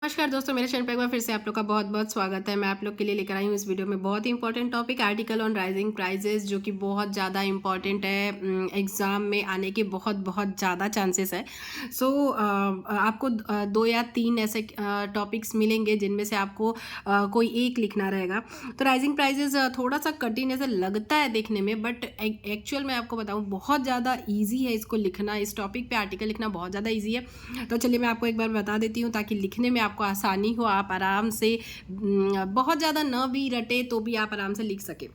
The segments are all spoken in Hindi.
नमस्कार दोस्तों, मेरे चैनल पे एक बार फिर से आप लोग का बहुत बहुत स्वागत है। मैं आप लोग के लिए लेकर आई हूँ इस वीडियो में बहुत ही important topic, article on rising prices, जो कि बहुत ज़्यादा इंपॉर्टेंट है। एग्ज़ाम में आने के बहुत बहुत ज़्यादा चांसेस है। सो आपको दो या तीन ऐसे टॉपिक्स मिलेंगे जिनमें से आपको कोई एक लिखना रहेगा। तो राइजिंग प्राइजेस थोड़ा सा कठिन ऐसा लगता है देखने में, बट एक्चुअल में आपको बताऊँ बहुत ज़्यादा ईजी है इसको लिखना। इस टॉपिक पर आर्टिकल लिखना बहुत ज़्यादा ईजी है। तो चलिए मैं आपको एक बार बता देती हूँ ताकि लिखने में आपको आसानी हो, आप आराम से बहुत ज़्यादा न भी रटे तो भी आप आराम से लिख सके।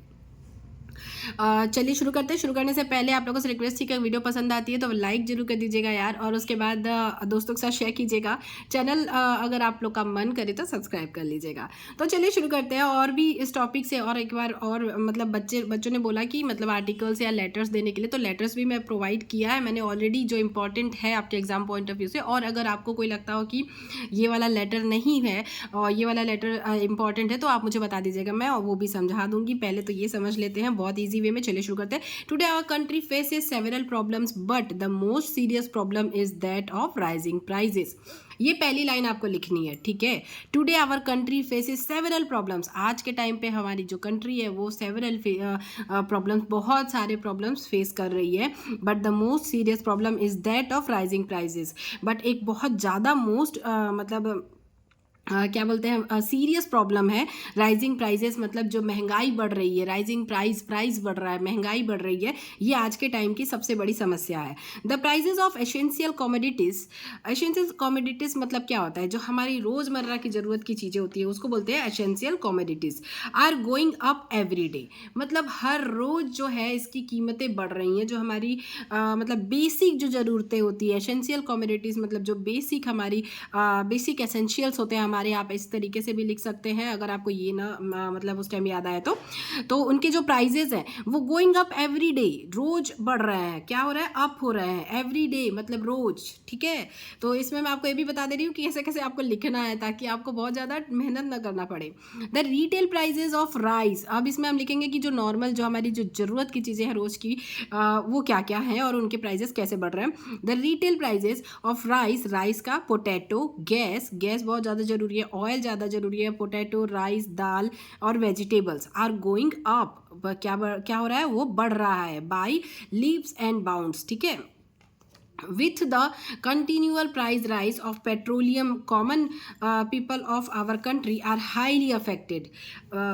चलिए शुरू करते हैं। शुरू करने से पहले आप लोगों से रिक्वेस्ट थी कि वीडियो पसंद आती है तो लाइक जरूर कर दीजिएगा यार, और उसके बाद दोस्तों के साथ शेयर कीजिएगा। चैनल अगर आप लोग का मन करे तो सब्सक्राइब कर लीजिएगा। तो चलिए शुरू करते हैं। और भी इस टॉपिक से और एक बार और मतलब बच्चों ने बोला कि मतलब आर्टिकल्स या लेटर्स देने के लिए, तो लेटर्स भी मैं प्रोवाइड किया है मैंने ऑलरेडी, जो इंपॉर्टेंट है आपके एग्जाम पॉइंट ऑफ व्यू से। और अगर आपको कोई लगता हो कि ये वाला लेटर नहीं है और ये वाला लेटर इंपॉर्टेंट है तो आप मुझे बता दीजिएगा, मैं वो भी समझा दूंगी। पहले तो ये समझ लेते हैं बहुत ईजी वे में। चलिए शुरू करते हैं। Today our country faces several problems but the most serious problem is that of rising prices. ये पहली लाइन आपको लिखनी है, ठीक है। Today our country faces several problems, आज के टाइम पे हमारी जो कंट्री है वो सेवरल प्रॉब्लम्स, बहुत सारे प्रॉब्लम्स फेस कर रही है। But the most serious problem is that of rising prices, but एक बहुत ज़्यादा मोस्ट मतलब क्या बोलते हैं सीरियस प्रॉब्लम है राइजिंग प्राइजेस, मतलब जो महंगाई बढ़ रही है, राइजिंग प्राइस बढ़ रहा है, महंगाई बढ़ रही है, ये आज के टाइम की सबसे बड़ी समस्या है। The prices of essential commodities, essential commodities मतलब क्या होता है, जो हमारी रोजमर्रा की जरूरत की चीज़ें होती है उसको बोलते हैं essential commodities, are going up every day. मतलब हर रोज जो है इसकी कीमतें बढ़ रही हैं। जो हमारी मतलब बेसिक जो ज़रूरतें होती है, एसेंशियल कमोडिटीज मतलब जो बेसिक हमारी बेसिक एसेंशियल्स होते हैं हमारे, आप इस तरीके से भी लिख सकते हैं अगर आपको ये ना मतलब उस टाइम याद आए तो उनके जो प्राइजेस हैं वो गोइंग अप एवरी डे, रोज बढ़ रहे हैं। क्या हो रहा है? अप हो रहे हैं। एवरी डे मतलब रोज, ठीक है। तो इसमें मैं आपको ये भी बता दे रही हूँ कि कैसे कैसे आपको लिखना है ताकि आपको बहुत ज़्यादा मेहनत ना करना पड़े। The retail prices of rice, अब इसमें हम लिखेंगे कि जो नॉर्मल जो हमारी जो ज़रूरत की चीज़ें हैं रोज़ की, वो क्या क्या हैं और उनके प्राइजेस कैसे बढ़ रहे हैं। The retail prices of rice, rice का, पोटैटो, गैस, गैस बहुत ज़्यादा जरूरी है, ऑयल ज़्यादा जरूरी है, पोटैटो, राइस, दाल और वेजिटेबल्स आर गोइंग अप, क्या हो रहा है? वो बढ़ रहा है। बाई लीव्स एंड बाउंड्स, ठीक है। With the continual price rise of petroleum, common people of our country are highly affected.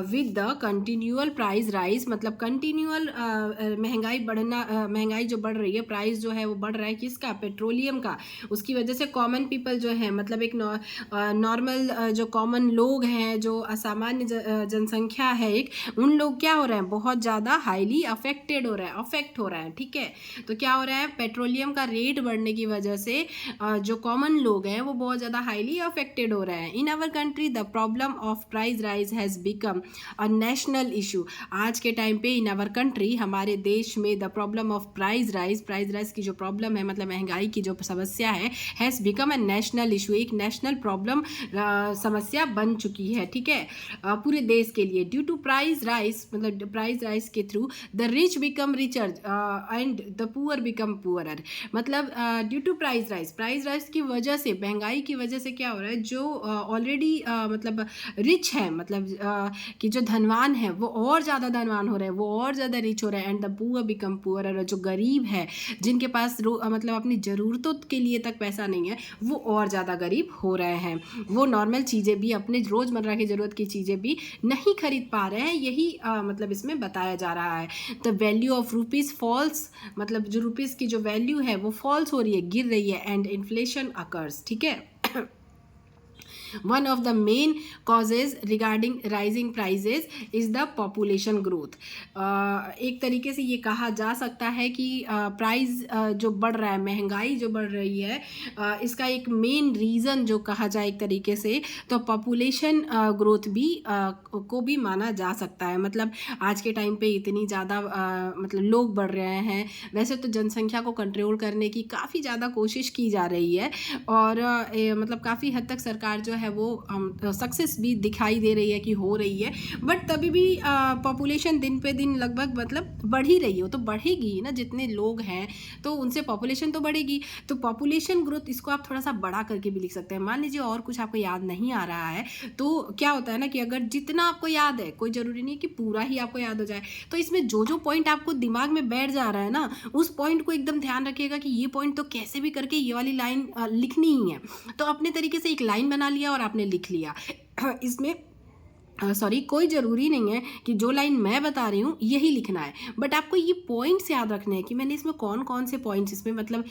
With the continual price rise मतलब continual महंगाई बढ़ना, महंगाई जो बढ़ रही है, प्राइस जो है वो बढ़ रहा है किसका? पेट्रोलियम का। उसकी वजह से कॉमन पीपल जो है, मतलब एक नॉर्मल जो कॉमन लोग हैं, जो असामान्य जनसंख्या है एक, उन लोग क्या हो रहे हैं? बहुत ज़्यादा हाईली अफेक्टेड हो रहे हैं, अफेक्ट हो रहे हैं, ठीक है। तो क्या हो रहा है? पेट्रोलियम का रेट बढ़ने की वजह से जो कॉमन लोग हैं वो बहुत ज़्यादा हाईली अफेक्टेड हो रहे हैं। In our country the problem of price rise has become a national issue. आज के टाइम पे इन आवर कंट्री, हमारे देश में, the problem of price rise की जो प्रॉब्लम है, मतलब महंगाई की जो समस्या है, has become a national issue, एक नेशनल प्रॉब्लम समस्या बन चुकी है, ठीक है, पूरे देश के लिए। ड्यू टू प्राइस राइज, मतलब प्राइस राइज के through the rich become richer and the poor become poorer. मतलब ड्यू टू प्राइस राइज की वजह से, महंगाई की वजह से क्या हो रहा है? जो ऑलरेडी मतलब रिच है, मतलब कि जो धनवान है वो और ज़्यादा धनवान हो रहे हैं, वो और ज़्यादा रिच हो रहे हैं। And the poor become poor, और जो गरीब है, जिनके पास मतलब अपनी ज़रूरतों के लिए तक पैसा नहीं है, वो और ज़्यादा गरीब हो रहे हैं। वो नॉर्मल चीज़ें भी, अपने रोज़मर्रा की ज़रूरत की चीज़ें भी नहीं खरीद पा रहे हैं। यही मतलब इसमें बताया जा रहा है। The value of rupees falls, मतलब जो रुपीज़ की जो वैल्यू है वो फॉल्स हो रही है, गिर रही है। एंड इन्फ्लेशन अकर्स, ठीक है। One of the main causes regarding rising prices is the population growth. एक तरीके से ये कहा जा सकता है कि प्राइस जो बढ़ रहा है, महंगाई जो बढ़ रही है, इसका एक मेन रीज़न जो कहा जाए एक तरीके से, तो पॉपुलेशन ग्रोथ भी को भी माना जा सकता है। मतलब आज के टाइम पे इतनी ज़्यादा मतलब लोग बढ़ रहे हैं। वैसे तो जनसंख्या को कंट्रोल करने की काफ़ी ज़्यादा कोशिश की जा रही है, और मतलब काफ़ी हद तक सरकार जो है वो सक्सेस भी दिखाई दे रही है कि हो रही है, बट तभी भी पॉपुलेशन दिन पे दिन लगभग मतलब बढ़ ही रही है। वो तो बढ़ेगी ही ना, जितने लोग हैं तो उनसे पॉपुलेशन तो बढ़ेगी। तो पॉपुलेशन ग्रोथ इसको आप थोड़ा सा बड़ा करके भी लिख सकते हैं। मान लीजिए और कुछ आपको याद नहीं आ रहा है तो क्या होता है ना कि अगर जितना आपको याद है, कोई ज़रूरी नहीं कि पूरा ही आपको याद हो जाए, तो इसमें जो जो पॉइंट आपको दिमाग में बैठ जा रहा है ना, उस पॉइंट को एकदम ध्यान रखिएगा कि ये पॉइंट तो कैसे भी करके ये वाली लाइन लिखनी ही है। तो अपने तरीके से एक लाइन बना लिया और आपने लिख लिया। इसमें सॉरी, कोई ज़रूरी नहीं है कि जो लाइन मैं बता रही हूँ यही लिखना है, बट आपको ये पॉइंट्स याद रखने हैं कि मैंने इसमें कौन कौन से पॉइंट्स इसमें मतलब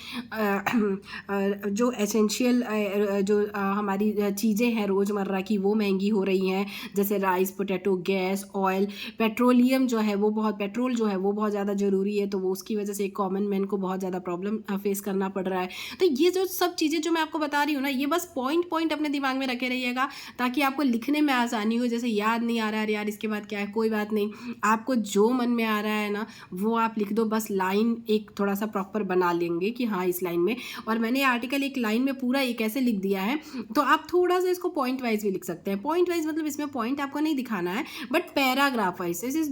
जो एसेंशियल जो हमारी चीज़ें हैं रोज़मर्रा की वो महंगी हो रही हैं, जैसे rice, potato, gas, oil, petroleum जो है वो बहुत, पेट्रोल जो है वो बहुत ज़्यादा ज़रूरी है, तो वो उसकी वजह से एक कॉमन मैन को बहुत ज़्यादा प्रॉब्लम फेस करना पड़ रहा है। तो ये जो सब चीज़ें जो मैं आपको बता रही हूँ ना, ये बस पॉइंट पॉइंट अपने दिमाग में रखे रहिएगा ताकि आपको लिखने में आसानी हो। जैसे याद नहीं आ रहा है यार इसके बाद क्या है, कोई बात नहीं, आपको जो मन में आ रहा है ना वो आप लिख दो, बस लाइन एक थोड़ा सा प्रॉपर बना लेंगे कि हाँ इस लाइन में। और मैंने आर्टिकल एक लाइन में पूरा एक ऐसे लिख दिया है, तो आप थोड़ा सा इसको पॉइंट वाइज भी लिख सकते हैं। पॉइंट वाइज मतलब इसमें पॉइंट आपको नहीं दिखाना है, बट पैराग्राफ वाइज, जैसे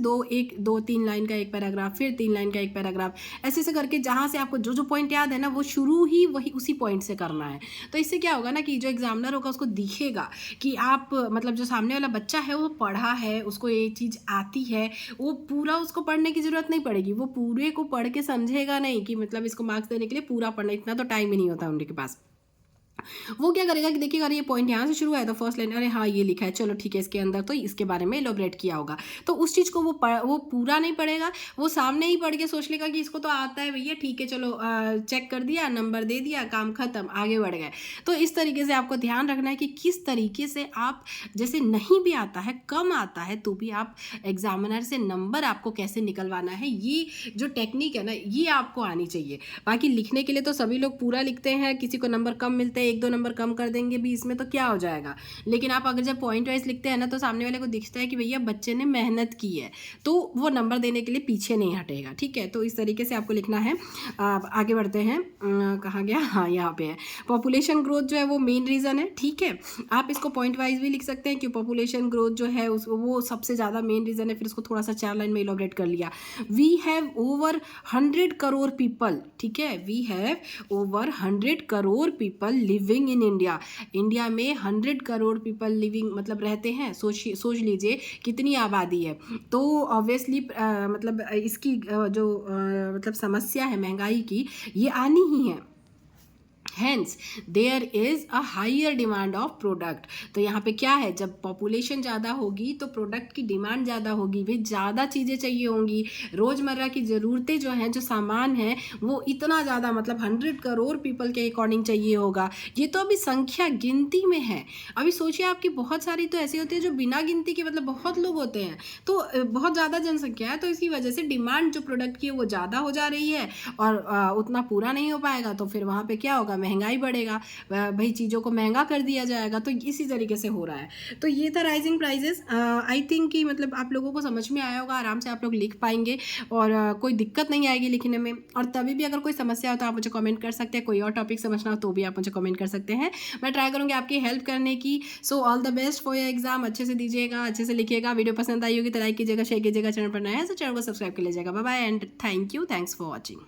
दो तीन लाइन का एक पैराग्राफ, फिर 3 लाइन का एक पैराग्राफ, ऐसे ऐसे करके जहाँ से आपको जो जो पॉइंट याद है ना वो शुरू ही वही उसी पॉइंट से करना है। तो इससे क्या होगा ना कि जो एग्जामिनर होगा उसको दिखेगा कि आप मतलब जो सामने वाला बच्चा है वो पढ़ा है, उसको ये चीज़ आती है, वो पूरा उसको पढ़ने की ज़रूरत नहीं पड़ेगी, वो पूरे को पढ़ के समझेगा नहीं कि मतलब इसको मार्क्स देने के लिए पूरा पढ़ना, इतना तो टाइम ही नहीं होता उनके पास। वो क्या करेगा कि देखिएगा अरे ये पॉइंट यहाँ से शुरू है तो फर्स्ट लाइन, अरे हाँ ये लिखा है, चलो ठीक है, इसके अंदर तो इसके बारे में एलोबरेट किया होगा, तो उस चीज़ को वो पूरा नहीं पढ़ेगा, वो सामने ही पढ़ के सोच लेगा कि इसको तो आता है भैया, ठीक है चलो चेक कर दिया, नंबर दे दिया, काम खत्म, आगे बढ़ गए। तो इस तरीके से आपको ध्यान रखना है कि किस तरीके से आप, जैसे नहीं भी आता है, कम आता है, तो भी आप एग्जामिनर से नंबर आपको कैसे निकलवाना है, ये जो टेक्निक है ना ये आपको आनी चाहिए। बाकी लिखने के लिए तो सभी लोग पूरा लिखते हैं, किसी को नंबर कम मिलते हैं, 1-2 नंबर कम कर देंगे भी इसमें तो क्या हो जाएगा, लेकिन आप अगर जब पॉइंट वाइज लिखते हैं ना तो सामने वाले को दिखता है कि भैया बच्चे ने मेहनत की है, तो वो नंबर देने के लिए पीछे नहीं हटेगा। ठीक है, तो इस तरीके से आपको लिखना है। आगे बढ़ते हैं, कहाँ गया, हाँ यहाँ पे है, पॉपुलेशन ग्रोथ जो है वो मेन रीज़न है। ठीक है, आप इसको पॉइंट वाइज भी लिख सकते हैं कि पॉपुलेशन ग्रोथ जो है वो सबसे ज़्यादा मेन रीज़न है, फिर उसको थोड़ा सा 4 लाइन में इलॉबरेट कर लिया। We have over 100 crore people, ठीक है, we have over 100 crore people living in India. India में 100 करोड़ पीपल लिविंग मतलब रहते हैं, सोच लीजिए कितनी आबादी है। तो ऑब्वियसली मतलब इसकी जो मतलब समस्या है महंगाई की, ये आनी ही है। Hence there is a higher demand of product. तो यहाँ पे क्या है, जब पॉपुलेशन ज़्यादा होगी तो प्रोडक्ट की डिमांड ज़्यादा होगी, भी ज़्यादा चीज़ें चाहिए होंगी, रोज़मर्रा की ज़रूरतें जो हैं, जो सामान है वो इतना ज़्यादा मतलब 100 करोड़ पीपल के अकॉर्डिंग चाहिए होगा। ये तो अभी संख्या गिनती में है। अभी सोचिए आपकी बहुत सारी तो ऐसी होती है जो बिना गिनती के मतलब बहुत लोग होते हैं, तो बहुत ज़्यादा जनसंख्या है, तो इसकी वजह से डिमांड जो प्रोडक्ट की है वो ज़्यादा हो जा रही है और उतना पूरा नहीं हो पाएगा, तो फिर वहाँ पे क्या होगा, महंगाई बढ़ेगा, भाई चीज़ों को महंगा कर दिया जाएगा। तो इसी तरीके से हो रहा है। तो ये था राइजिंग प्राइजेस। आई थिंक कि मतलब आप लोगों को समझ में आया होगा, आराम से आप लोग लिख पाएंगे और कोई दिक्कत नहीं आएगी लिखने में। और तभी भी अगर कोई समस्या हो तो आप मुझे कमेंट कर सकते हैं, कोई और टॉपिक समझना हो तो भी आप मुझे कमेंट कर सकते हैं, मैं ट्राई करूँगी आपकी हेल्प करने की। So all the best for your exam, अच्छे से दीजिएगा, अच्छे से लिखिएगा। वीडियो पसंद आई होगी तो लाइक कीजिएगा, शेयर कीजिएगा, चैनल पर नया है तो चैनल को सब्सक्राइब कर लीजिएगा। Bye bye and thank you, thanks for watching.